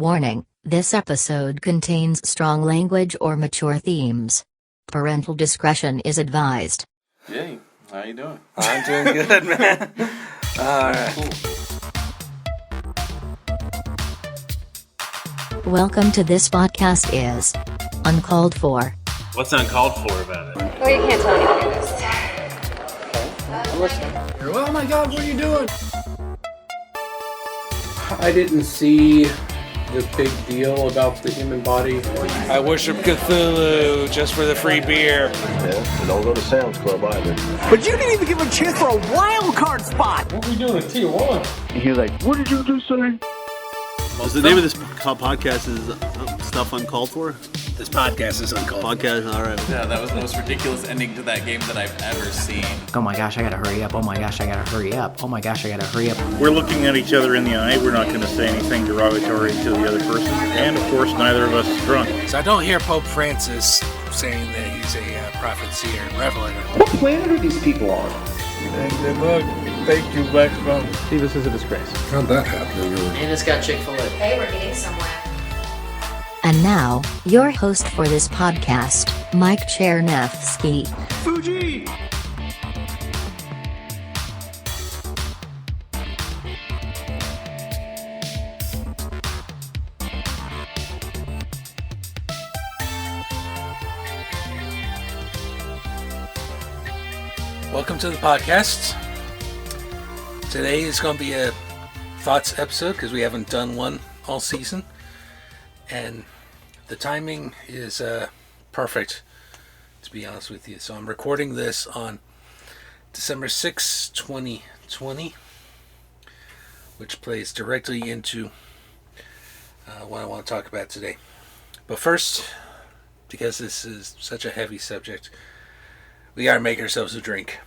Warning, this episode contains strong language or mature themes. Parental discretion is advised. Hey, how you doing? I'm doing good, man. Alright. Cool. Welcome to this podcast is Uncalled For. What's uncalled for about it? Well, you can't tell anybody this. Oh my God, what are you doing? I didn't see the big deal about the human body. I worship Cthulhu just for the free beer. Yeah, and don't go to Sam's Club either. But you didn't even give him a chance for a wild card spot. What are we doing at Tijuana? He's like, what did you just say? Well, the name of this podcast is Stuff Uncalled For? This podcast is uncalled. Podcast, alright. Yeah, that was the most ridiculous ending to that game that I've ever seen. Oh my gosh, I gotta hurry up. Oh my gosh, I gotta hurry up. Oh my gosh, I gotta hurry up. We're looking at each other in the eye. We're not going to say anything derogatory to the other person. And of course, neither of us is drunk. So I don't hear Pope Francis saying that he's a prophet, seer, and revelator. What planet are these people on? And look, thank you, Black Phone. See, this is a disgrace. How'd that happen? And it's got Chick-fil-A. Hey, we're getting somewhere. And now, your host for this podcast, Mike Chernefsky. Fuji! Welcome to the podcast. Today is going to be a thoughts episode because we haven't done one all season. And the timing is perfect, to be honest with you. So I'm recording this on December 6, 2020, which plays directly into what I want to talk about today. But first, because this is such a heavy subject, we gotta make ourselves a drink.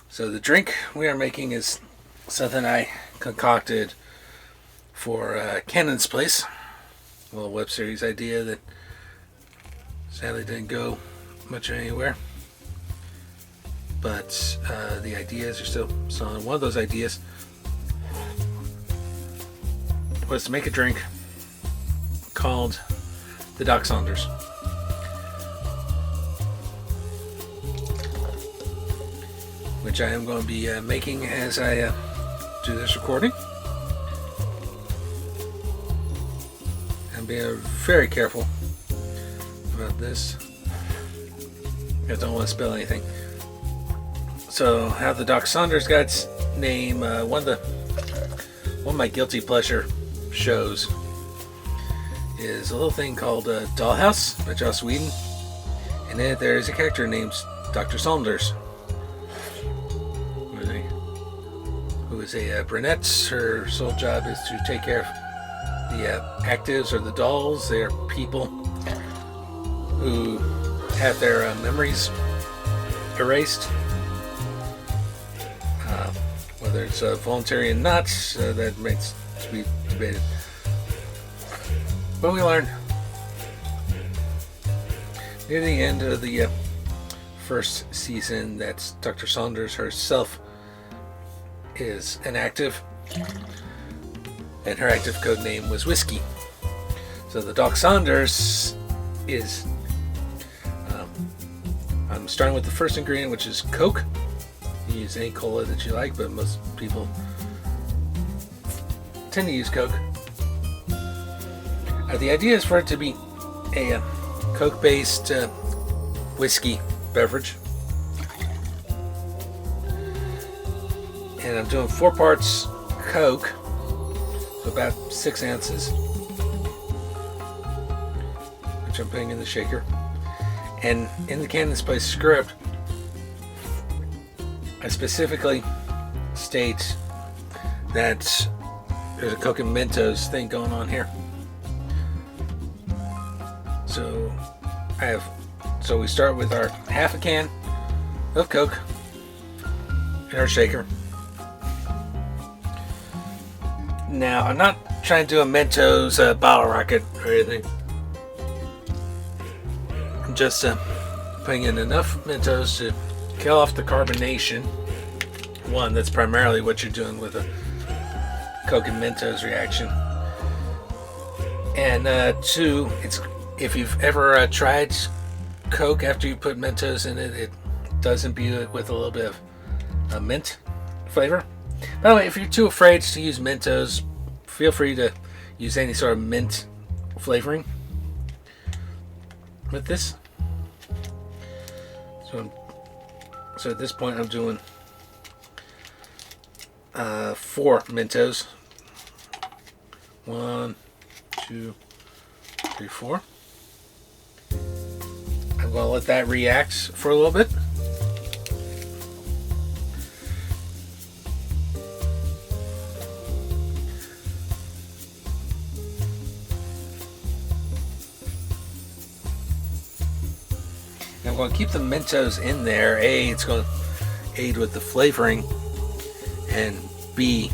So the drink we are making is something I concocted for Cannon's Place, a little web series idea that sadly didn't go much anywhere. But the ideas are still solid. One of those ideas was to make a drink called the Doc Saunders. Which I am going to be making as I do this recording. And be very careful about this. I don't want to spill anything. So, how the Doc Saunders got its name, one of my guilty pleasure shows is a little thing called Dollhouse by Joss Whedon. And in it there is a character named Dr. Saunders, who is a brunette. Her sole job is to take care of the actives or the dolls. They are people who have their memories erased, whether it's voluntary or not, that remains to be debated. But we learn near the end of the first season that Dr. Saunders herself is an active, and her active code name was Whiskey. So the Doc Saunders is, I'm starting with the first ingredient, which is Coke. You can use any cola that you like, but most people tend to use Coke. The idea is for it to be a Coke-based whiskey beverage. And I'm doing 4 parts Coke, so about 6 ounces, which I'm putting in the shaker. And in the Cannon's Place script, I specifically state that there's a Coke and Mentos thing going on here. So we start with our half a can of Coke in our shaker. Now, I'm not trying to do a Mentos bottle rocket or anything. I'm just putting in enough Mentos to kill off the carbonation. One, that's primarily what you're doing with a Coke and Mentos reaction. And 2, it's if you've ever tried Coke after you put Mentos in it, it does imbue it with a little bit of mint flavor. By the way, if you're too afraid to use Mentos, feel free to use any sort of mint flavoring with this. So at this point, I'm doing 4 Mentos. 1, 2, 3, 4. I'm going to let that react for a little bit. I'm going to keep the Mentos in there. A, it's going to aid with the flavoring, and B,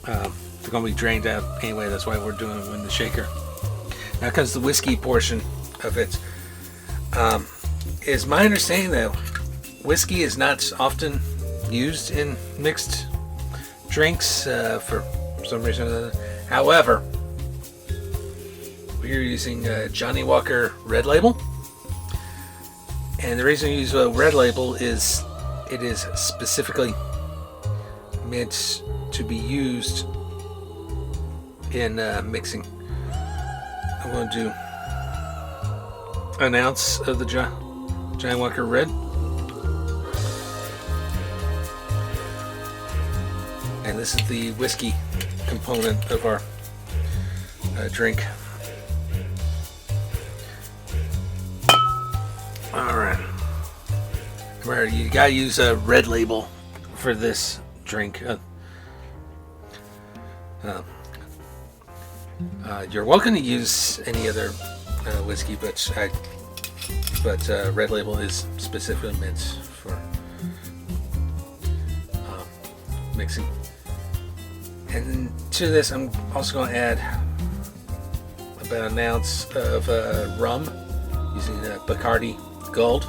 they're going to be drained out anyway. That's why we're doing it in the shaker. Now comes the whiskey portion of it. Is my understanding that whiskey is not often used in mixed drinks for some reason or other. However, we're using Johnny Walker Red Label. And the reason we use a Red Label is it is specifically meant to be used in mixing. I'm going to do an ounce of the Johnny Walker Red. And this is the whiskey component of our drink. Alright. Remember, you gotta use a Red Label for this drink. You're welcome to use any other whiskey, but Red Label is specifically meant for mixing. And to this, I'm also going to add about an ounce of rum using Bacardi Gold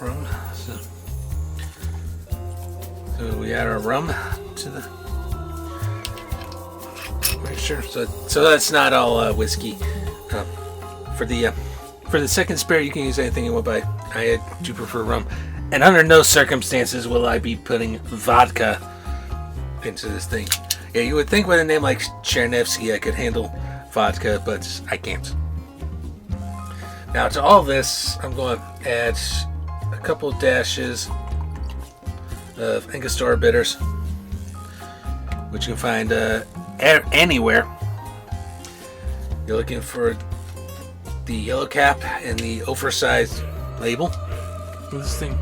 rum. So we add our rum to the mixture. So that's not all whiskey. For the second spirit, you can use anything you want, but I do prefer rum. And under no circumstances will I be putting vodka into this thing. Yeah, you would think with a name like Chernevsky I could handle vodka, but I can't. Now to all this, I'm going to add a couple dashes of Angostura bitters, which you can find anywhere. You're looking for the yellow cap and the oversized label of this thing.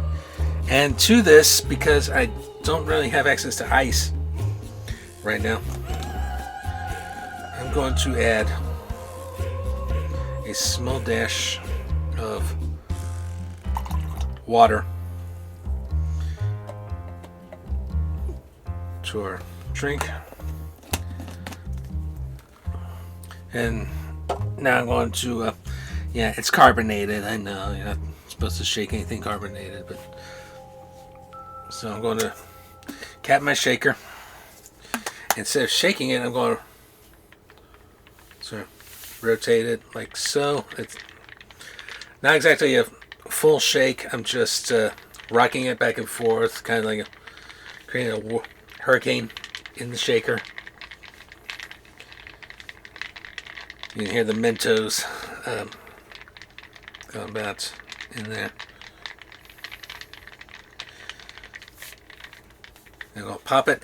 And to this, because I don't really have access to ice right now, I'm going to add a small dash of water to our drink. And now I'm going to, yeah, it's carbonated. I know you're not supposed to shake anything carbonated, but so I'm going to cap my shaker. Instead of shaking it, I'm going to sort of rotate it like so. It's not exactly a full shake. I'm just rocking it back and forth, kind of like creating a hurricane in the shaker. You can hear the Mentos going about in there. I'm going to pop it.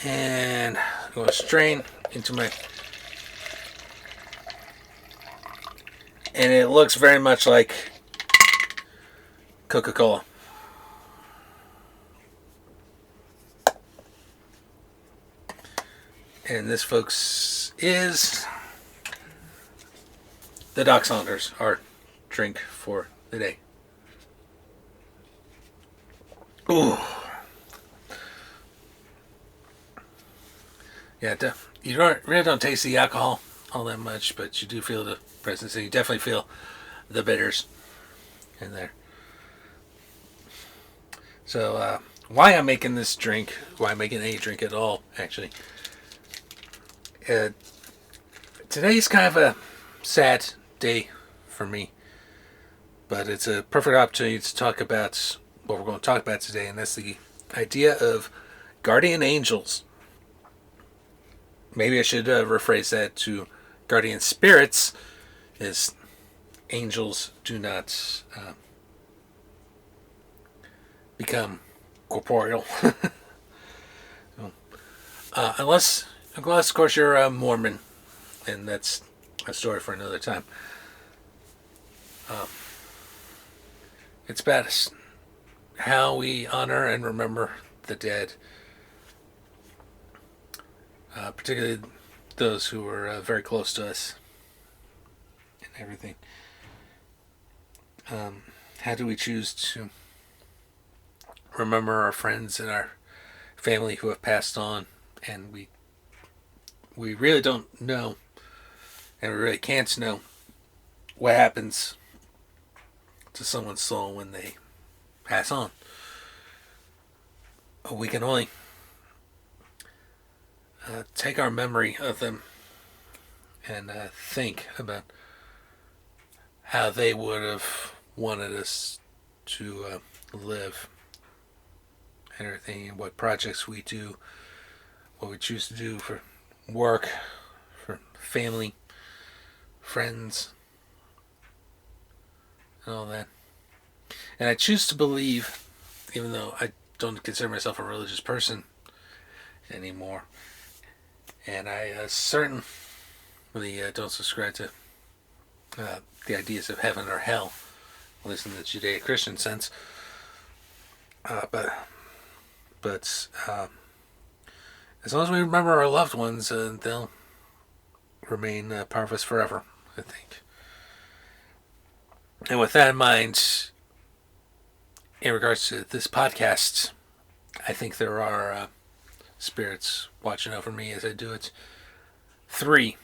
And I'm going to strain into my... And it looks very much like Coca-Cola. And this, folks, is the Doc Saunders, our drink for the day. Ooh. Yeah, you really don't taste the alcohol all that much, but you do feel the presence, and you definitely feel the bitters in there. So why I'm making this drink, why I'm making a drink at all, actually. Today's kind of a sad day for me, but it's a perfect opportunity to talk about what we're going to talk about today, and that's the idea of guardian angels. Maybe I should rephrase that to guardian spirits, as angels do not become corporeal. Unless, of course, you're a Mormon, and that's a story for another time. It's about how we honor and remember the dead, particularly those who were very close to us and everything. How do we choose to remember our friends and our family who have passed on, and we really don't know, and we really can't know what happens to someone's soul when they pass on. We can only take our memory of them and think about how they would have wanted us to live and everything, and what projects we do, what we choose to do for work, for family, friends, and all that. And I choose to believe, even though I don't consider myself a religious person anymore, and I certainly don't subscribe to the ideas of heaven or hell, at least in the Judeo-Christian sense. But as long as we remember our loved ones, they'll remain part of us forever, I think. And with that in mind, in regards to this podcast, I think there are spirits watching over me as I do it. 3,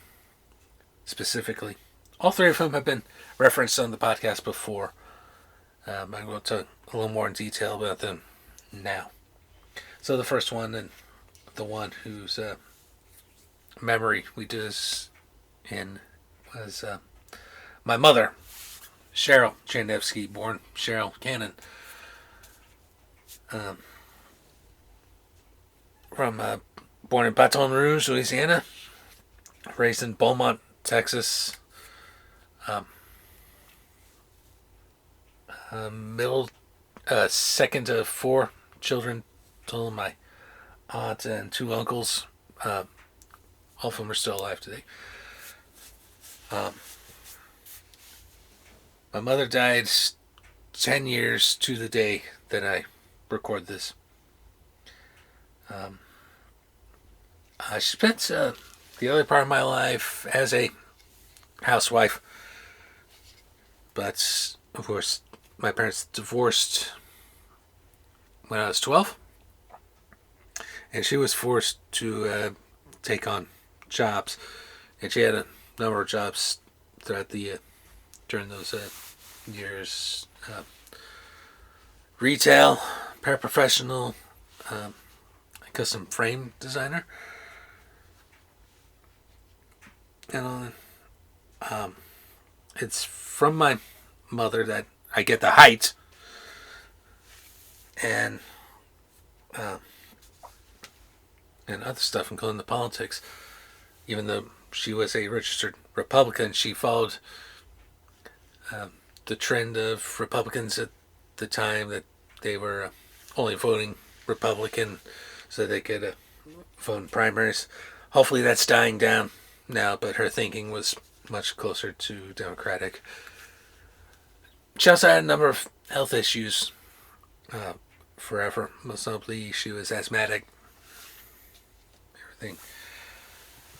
specifically. All 3 of whom have been referenced on the podcast before. I'm going to talk a little more in detail about them now. So the first one, and the one whose memory we did this in, was my mother, Cheryl Chandevsky, born Cheryl Cannon, born in Baton Rouge, Louisiana, raised in Beaumont, Texas, second of 4 children, total. My aunt and 2 uncles, all of whom are still alive today. My mother died 10 years to the day that I record this. I spent the other part of my life as a housewife, but of course my parents divorced when I was 12, and she was forced to take on jobs, and she had a number of jobs throughout during those years. Retail, paraprofessional, custom frame designer, and all that. It's from my mother that I get the height, and other stuff, including the politics. Even though she was a registered Republican, she followed the trend of Republicans at the time, that they were only voting Republican so they could vote in primaries. Hopefully that's dying down now, but her thinking was much closer to Democratic. She also had a number of health issues forever. Most notably, she was asthmatic, everything.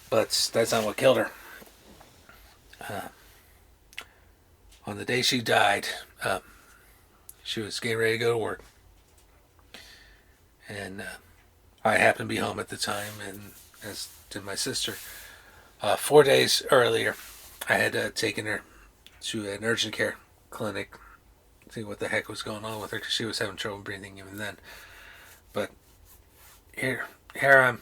But that's not what killed her. On the day she died, she was getting ready to go to work. And I happened to be home at the time, and as did my sister. 4 days earlier, I had taken her to an urgent care clinic to see what the heck was going on with her, because she was having trouble breathing even then. here I'm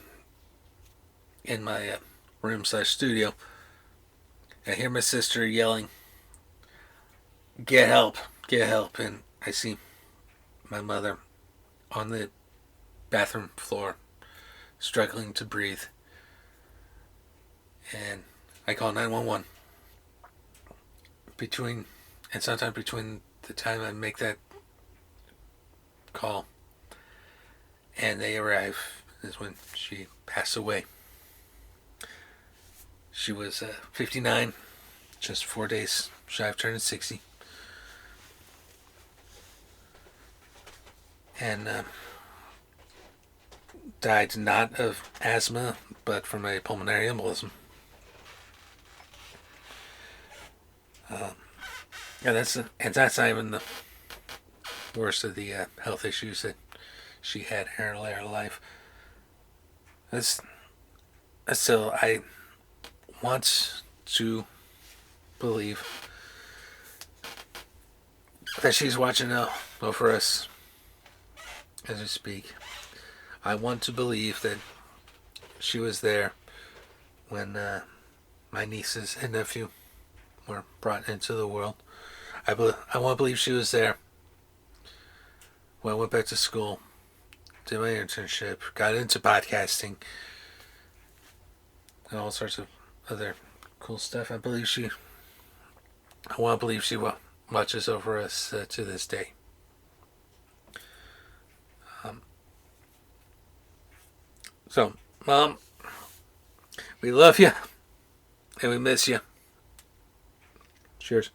in my room/studio. I hear my sister yelling, get help, and I see my mother on the bathroom floor, struggling to breathe. And I call 911. Sometime between the time I make that call and they arrive is when she passed away. She was 59, just 4 days shy of turning 60. And died not of asthma, but from a pulmonary embolism. And that's not even the worst of the health issues that she had in her later life. Still, I want to believe that she's watching over us as we speak. I want to believe that she was there when my nieces and nephew were brought into the world. I want to believe she was there when I went back to school, did my internship, got into podcasting, and all sorts of other cool stuff. I want to believe she watches over us to this day. So, Mom, we love you, and we miss you. Cheers.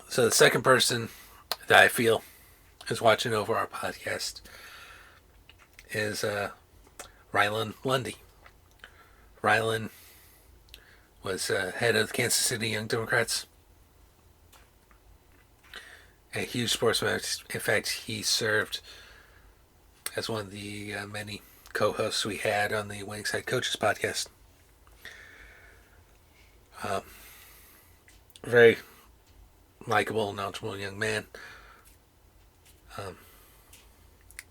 So the second person that I feel is watching over our podcast is Rylan Lundy. Rylan was head of the Kansas City Young Democrats. A huge sportsman. In fact, he served as one of the many co-hosts we had on the Winning Side Coaches podcast. Very likable, knowledgeable young man.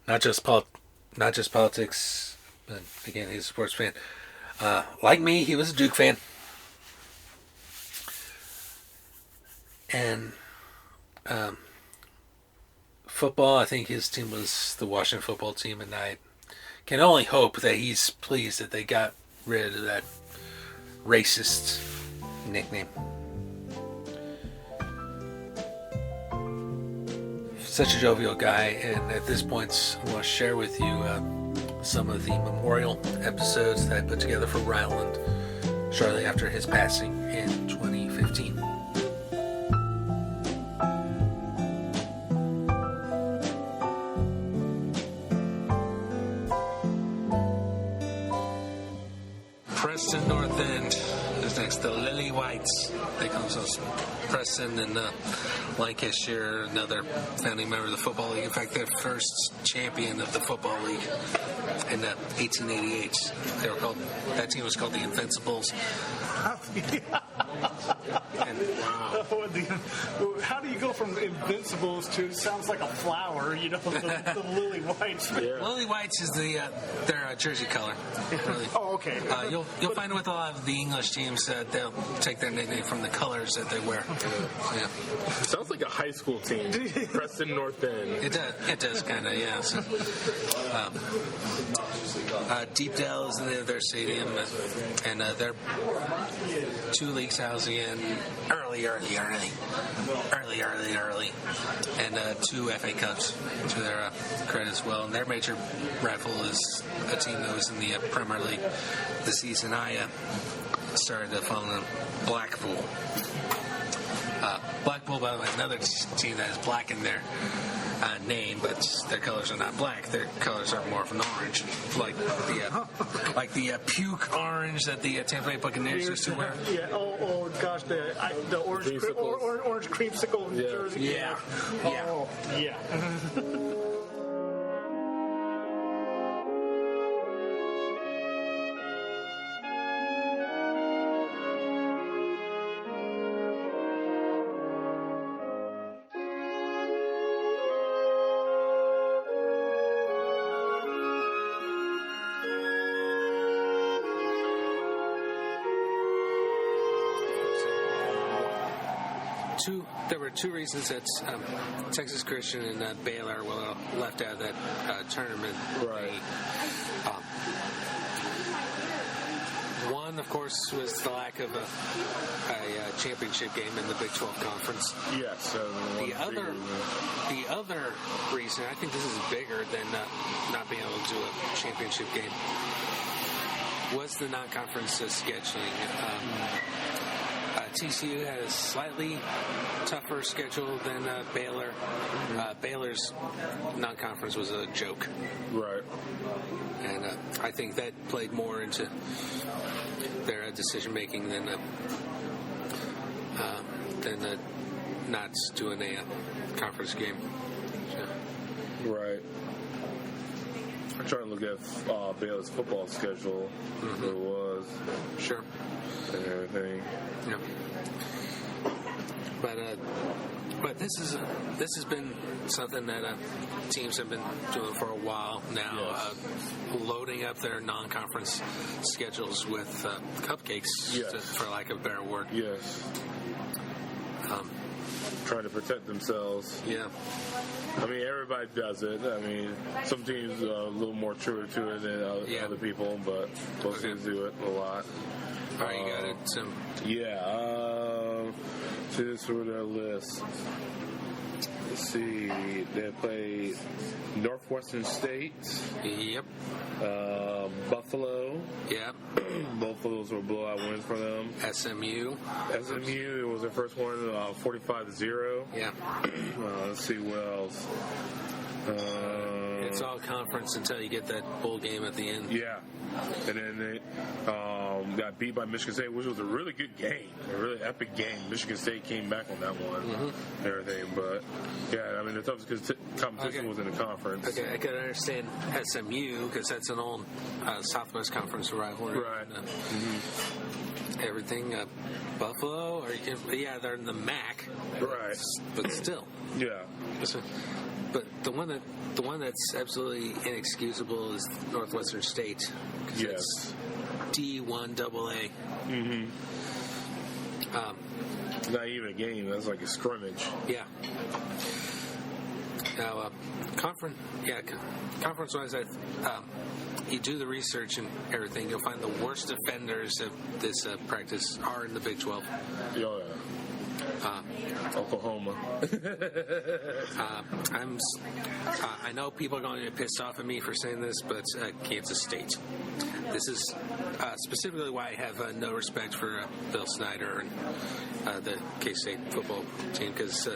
Not just politics, but again, he's a sports fan. Like me, he was a Duke fan. And football, I think his team was the Washington football team, and I can only hope that he's pleased that they got rid of that racist nickname. Such a jovial guy, and at this point I want to share with you some of the memorial episodes that I put together for Ryland shortly after his passing in 2015. Preston North End is next to Lily White's. They come from Preston and Lancashire, another founding member of the Football League. In fact, their first champion of the Football League in 1888. That team was called the Invincibles. Wow. How do you go from Invincibles to sounds like a flower, the Lily Whites? Yeah. Lily Whites is their jersey color. Really. Oh, okay. You'll find with a lot of the English teams that they'll take their nickname from the colors that they wear. Yeah. Sounds like a high school team. Preston North End. It does kind of, yeah. So, Deepdale is the name of their stadium, and they're 2 leagues housing in early, and 2 FA Cups to their credit as well. And their major rival is a team that was in the Premier League the season I started following them, Blackpool. Blackpool, by the way, another team that has black in their name, but their colors are not black. Their colors are more of an orange, like the puke orange that the Tampa Bay Buccaneers used to wear. Yeah. Oh gosh, the orange creamsicle jersey. Yeah. Oh, yeah. There were two reasons that Texas Christian and Baylor were left out of that tournament. Right. One, of course, was the lack of a championship game in the Big 12 Conference. Yes. The other reason, I think this is bigger than not being able to do a championship game, was the non-conference scheduling. TCU had a slightly tougher schedule than Baylor. Baylor's non-conference was a joke. Right. And I think that played more into their decision-making than not doing a conference game. So. Right. I'm trying to look at Baylor's football schedule. What it was. Sure. And everything. Yeah. But this has been something that teams have been doing for a while now, yes. Loading up their non-conference schedules with cupcakes, yes. For lack of a better word. Yes. Trying to protect themselves. Yeah. I mean, everybody does it. I mean, some teams are a little more true to it than other people, but most teams do it a lot. All right, you got it. Yeah. So this is their list. Let's see. They play Northwestern State. Yep. Buffalo. Yep. Both of those were blowout wins for them. SMU. It was their first one, 45-0. Yeah. Let's see what else. It's all conference until you get that bowl game at the end. Yeah. And then they got beat by Michigan State, which was a really good game, a really epic game. Michigan State came back on that one and everything. But, yeah, I mean, the toughest competition was in the conference. Okay, I can understand SMU because that's an old Southwest Conference rivalry. Right. And, everything. Buffalo, they're in the MAC. Right. But still. Yeah. But the one that's absolutely inexcusable is Northwestern State. Yes. It's D1 AA. Not even a game. That's like a scrimmage. Yeah. Now, conference-wise, you do the research and everything, you'll find the worst offenders of this practice are in the Big 12. Oh, yeah. Oklahoma. I know people are going to get pissed off at me for saying this, but Kansas State. This is specifically why I have no respect for Bill Snyder and the K-State football team, because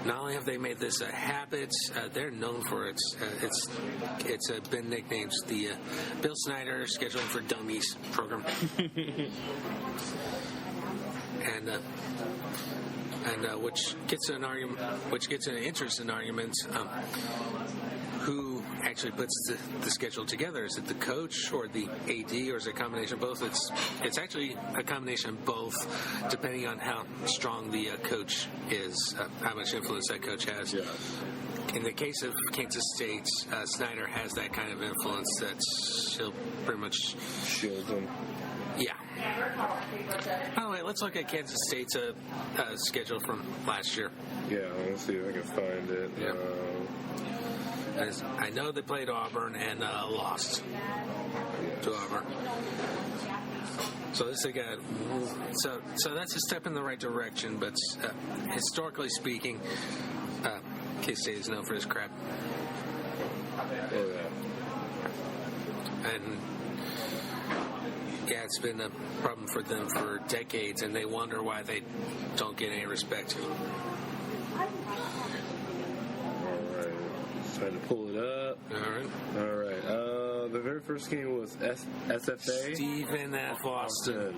not only have they made this a habit, they're known for it. It's been nicknamed the Bill Snyder Scheduling for Dummies program. And which gets an interesting argument. Who actually puts the schedule together? Is it the coach or the AD, or is it a combination of both? It's actually a combination of both, depending on how strong the coach is, how much influence that coach has. Yeah. In the case of Kansas State, Snyder has that kind of influence that he'll pretty much shield him. Yeah. By the way, let's look at Kansas State's schedule from last year. Yeah, let's see if I can find it. Yeah. I know they played Auburn and lost to Auburn. So this again, so that's a step in the right direction. But historically speaking, K-State is known for this crap. And yeah, it's been a problem for them for decades, and they wonder why they don't get any respect. Trying to pull it up. All right. The very first game was SFA. Stephen F. Austin.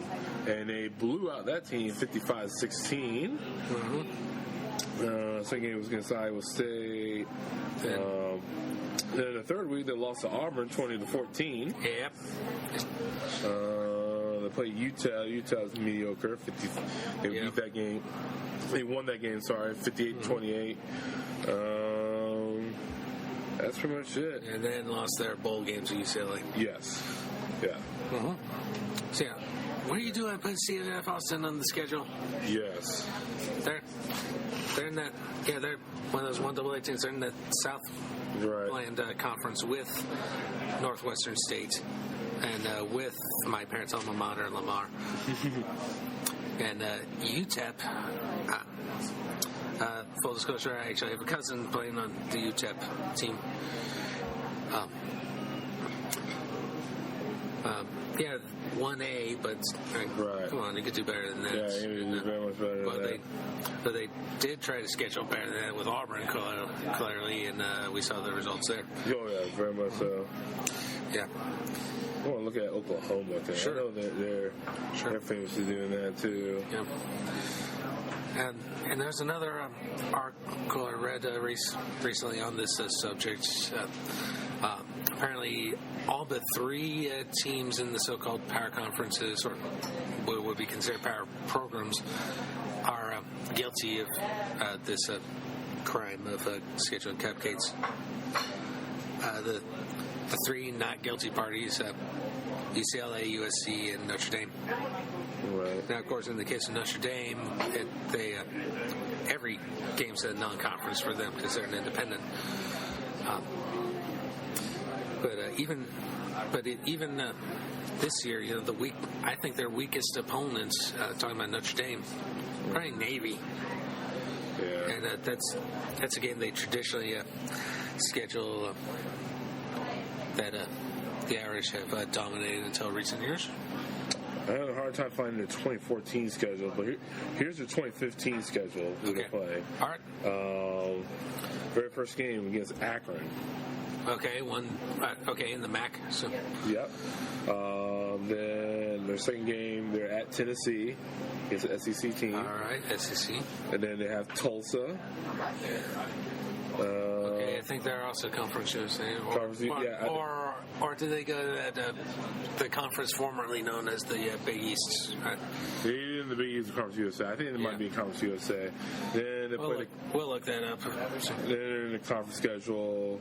And they blew out that team 55-16. Second game was against Iowa State. Then the third week, they lost to Auburn 20-14. Yep. They played Utah. Utah's mediocre. They beat that game. They won that game, 58-28. That's pretty much it. And then lost their bowl games at UCLA. Yes. Yeah. So, yeah. What are you doing putting CNF Austin on the schedule? Yes. They're in that, they're one of those 1AA teams. They're in the Southland Conference with Northwestern State and with my parents' alma mater, Lamar. And UTEP, full disclosure, I actually have a cousin playing on the UTEP team. Yeah, 1A, but come on, they could do better than that. Yeah, they could do very much better than that. But they did try to schedule better than that with Auburn, clearly, and we saw the results there. Oh, yeah, very much so. Yeah. I want to look at Oklahoma. Sure. I know that they're famous for doing that, too. Yeah. And there's another article I read recently on this subject. Apparently, all but 3 teams in the so-called power conferences, or what would be considered power programs, are guilty of this crime of scheduling cupcakes. The 3 not guilty parties, UCLA, USC, and Notre Dame. Right. Now, of course, in the case of Notre Dame, every game's a non-conference for them because they're an independent. But even this year, I think their weakest opponents, talking about Notre Dame, probably Navy. Yeah. And that's a game they traditionally schedule that the Irish have dominated until recent years. I had a hard time finding the 2014 schedule, but here's the 2015 schedule who they play. All right. Very first game against Akron. Okay, in the MAC. So. Yep. Then their second game, they're at Tennessee. It's an SEC team. All right, SEC. And then they have Tulsa. Okay, I think they're also conference shows. Or do they go to the conference formerly known as the Big East? Right? They're in the Big East Conference USA. I think they might be in Conference USA. Then they we'll look that up. Then in the conference schedule,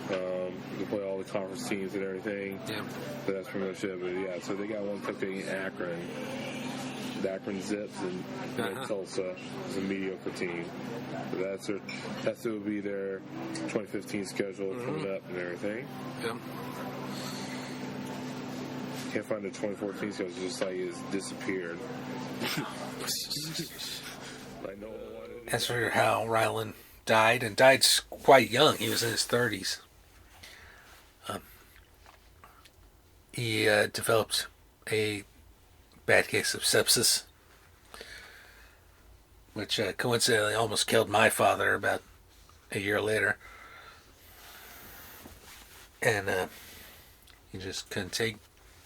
they play all the conference teams and everything. Yeah. So that's pretty much it. But yeah, so they got one cupcake in Akron. The Akron Zips and Tulsa is a mediocre team. So that will be their 2015 schedule coming up and everything. Yeah. Can't find the 2014 schedule, just like it's disappeared. As for how Rylan died, and died quite young, he was in his 30s. He developed a bad case of sepsis, which coincidentally almost killed my father about a year later. And he just couldn't take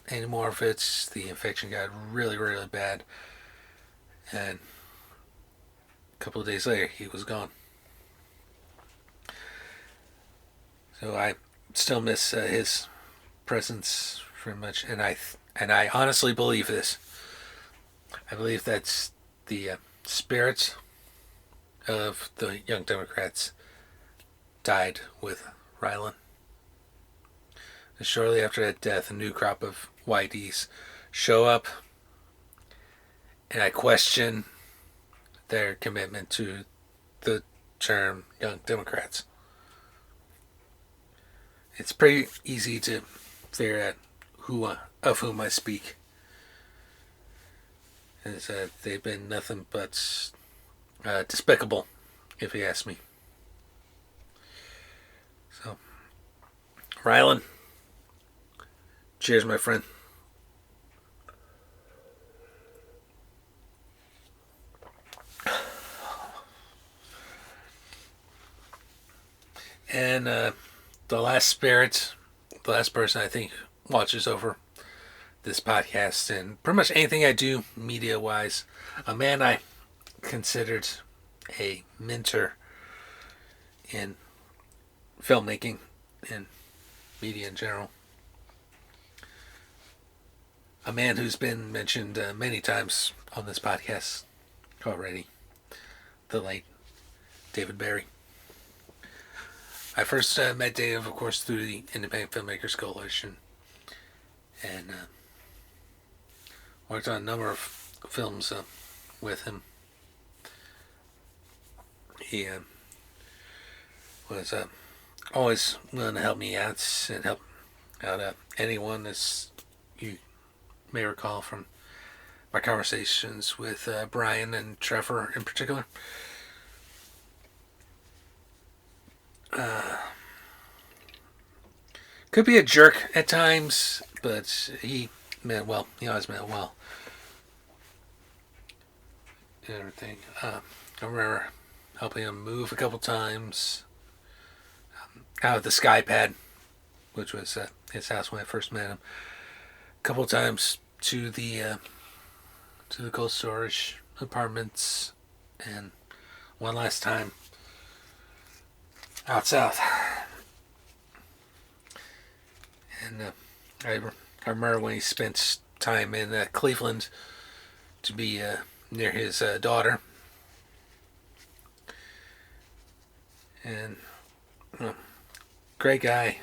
any more of it. The infection got really, really bad. And a couple of days later, he was gone. So I still miss his presence very much. And I honestly believe this. I believe that's the spirits of the Young Democrats died with Rylan. And shortly after that death, a new crop of whiteys show up, and I question their commitment to the term Young Democrats. It's pretty easy to figure out of whom I speak. Is that they've been nothing but despicable, if you ask me. So, Rylan, cheers, my friend. And the last person I think watches over this podcast and pretty much anything I do media-wise, a man I considered a mentor in filmmaking and media in general. A man who's been mentioned many times on this podcast already, the late David Barry. I first met Dave, of course, through the Independent Filmmakers Coalition, and Worked on a number of films with him. He was always willing to help me out and help out anyone, as you may recall from my conversations with Brian and Trevor in particular. Could be a jerk at times, but he meant well. He always meant well. And everything. I remember helping him move a couple times out of the sky pad, which was his house when I first met him. A couple times to the cold storage apartments, and one last time out south. And I remember when he spent time in Cleveland to be near his daughter. And great guy,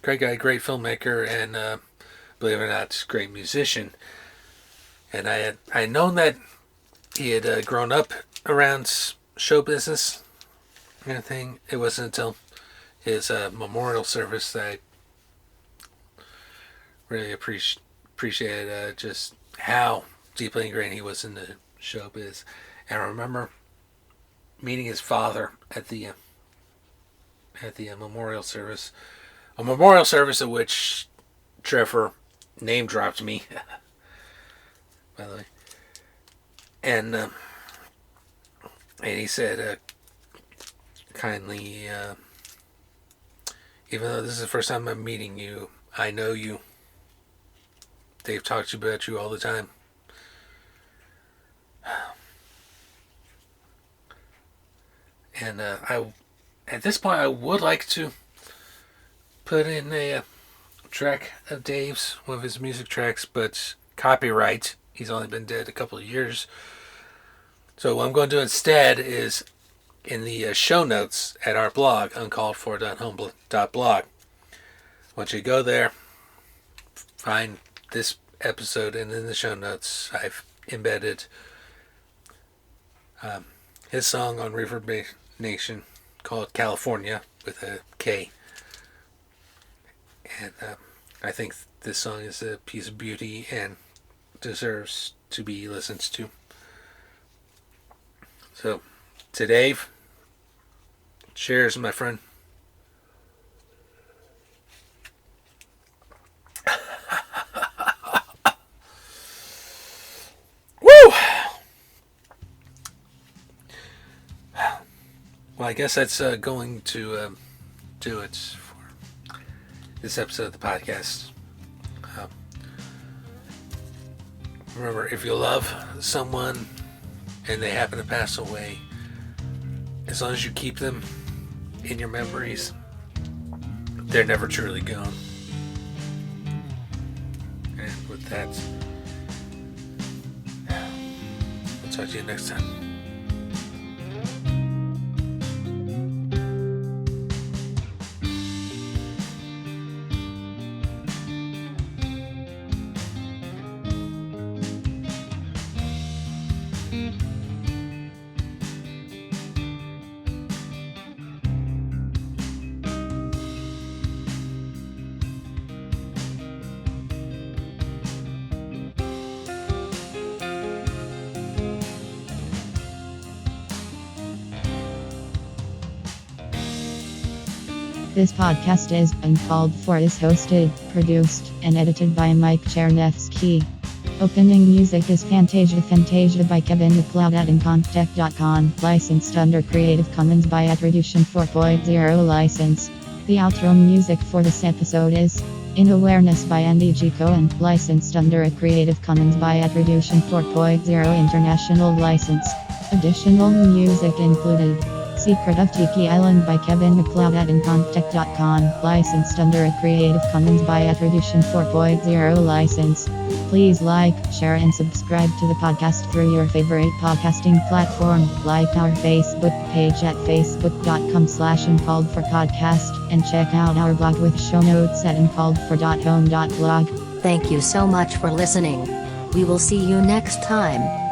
great filmmaker, and believe it or not, great musician. And I had known that he had grown up around show business kind of thing. It wasn't until his memorial service that I really appreciated just how deeply ingrained he was in the showbiz. And I remember meeting his father at the memorial service, a memorial service at which Trevor name dropped me, by the way. And he said kindly, even though this is the first time I'm meeting you, I know you. They've talked about you all the time. And at this point, I would like to put in a track of Dave's, one of his music tracks, but copyright. He's only been dead a couple of years. So what I'm going to do instead is in the show notes at our blog, uncalledfor.humble.blog. Once you go there, find this episode, and in the show notes, I've embedded his song on Reverb Nation called California with a K. And I think this song is a piece of beauty and deserves to be listened to. So, to Dave, cheers, my friend. Woo! Well, I guess that's going to do it for this episode of the podcast. Remember, if you love someone and they happen to pass away, as long as you keep them in your memories, they're never truly gone. And with that, I'll talk to you next time. This podcast is Uncalled For is hosted, produced, and edited by Mike Chernevsky. Opening music is Fantasia by Kevin MacLeod at incomptech.com, licensed under Creative Commons by Attribution 4.0 license. The outro music for this episode is In Awareness by Andy G. Cohen, licensed under a Creative Commons by Attribution 4.0 international license. Additional music included Secret of Tiki Island by Kevin MacLeod at incomptech.com, licensed under a Creative Commons by Attribution 4.0 license. Please like, share, and subscribe to the podcast through your favorite podcasting platform. Like our Facebook page at facebook.com/uncalledforpodcast, and check out our blog with show notes at uncalledfor.home.blog. Thank you so much for listening. We will see you next time.